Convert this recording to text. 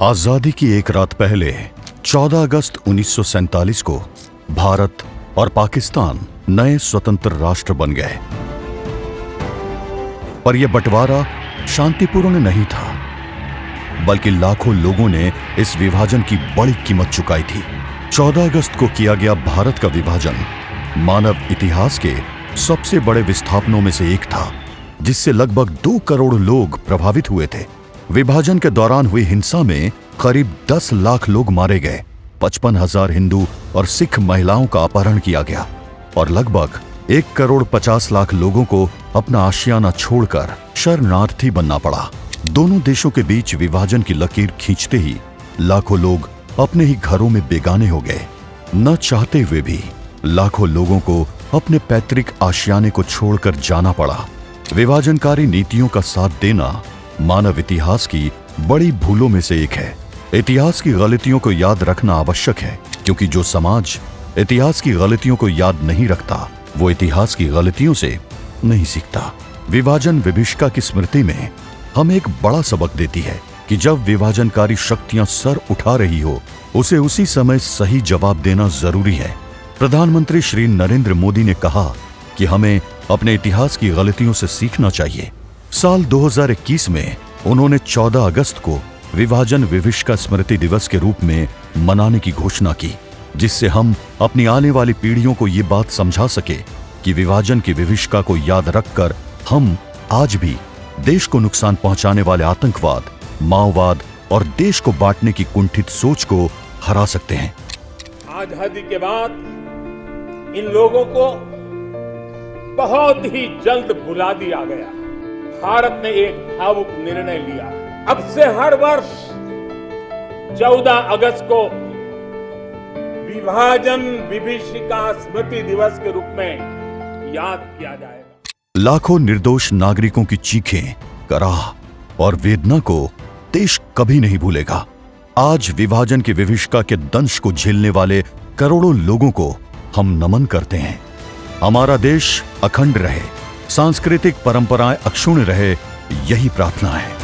आजादी की एक रात पहले 14 अगस्त 1947 को भारत और पाकिस्तान नए स्वतंत्र राष्ट्र बन गए। पर यह बंटवारा शांतिपूर्ण नहीं था, बल्कि लाखों लोगों ने इस विभाजन की बड़ी कीमत चुकाई थी। 14 अगस्त को किया गया भारत का विभाजन मानव इतिहास के सबसे बड़े विस्थापनों में से एक था, जिससे लगभग 2 करोड़ लोग प्रभावित हुए थे। विभाजन के दौरान हुई हिंसा में करीब 10 लाख लोग मारे गए, 55,000 हिंदू और सिख महिलाओं का अपहरण किया गया और लगभग 1 करोड़ 50 लाख लोगों को अपना आशियाना छोड़कर शरणार्थी बनना पड़ा। दोनों देशों के बीच विभाजन की लकीर खींचते ही लाखों लोग अपने ही घरों में बेगाने हो गए। न चाहते हुए भी लाखों लोगों को अपने पैतृक आशियाने को छोड़कर जाना पड़ा। विभाजनकारी नीतियों का साथ देना मानव इतिहास की बड़ी भूलों में से एक है। इतिहास की गलतियों को याद रखना आवश्यक है, क्योंकि जो समाज इतिहास की गलतियों को याद नहीं रखता, वो इतिहास की गलतियों से नहीं सीखता। विभाजन विभीषिका की स्मृति में हमें एक बड़ा सबक देती है कि जब विभाजनकारी शक्तियां सर उठा रही हो, उसे उसी समय सही जवाब देना जरूरी है। प्रधानमंत्री श्री नरेंद्र मोदी ने कहा कि हमें अपने इतिहास की गलतियों से सीखना चाहिए। साल 2021 में उन्होंने 14 अगस्त को विभाजन विभीषिका स्मृति दिवस के रूप में मनाने की घोषणा की, जिससे हम अपनी आने वाली पीढ़ियों को ये बात समझा सके कि विभाजन की विभीषिका को याद रखकर हम आज भी देश को नुकसान पहुंचाने वाले आतंकवाद, माओवाद और देश को बांटने की कुंठित सोच को हरा सकते हैं। आजादी के बाद इन लोगों को बहुत ही जल्द भुला दिया गया। भारत ने एक भावुक निर्णय लिया। अब से हर वर्ष 14 अगस्त को विभाजन विभीषिका स्मृति दिवस के रूप में याद किया जाएगा। लाखों निर्दोष नागरिकों की चीखें, कराह और वेदना को देश कभी नहीं भूलेगा। आज विभाजन की विभीषिका के दंश को झेलने वाले करोड़ों लोगों को हम नमन करते हैं। हमारा देश अखंड रहे, सांस्कृतिक परंपराएं अक्षुण्ण रहे, यही प्रार्थना है।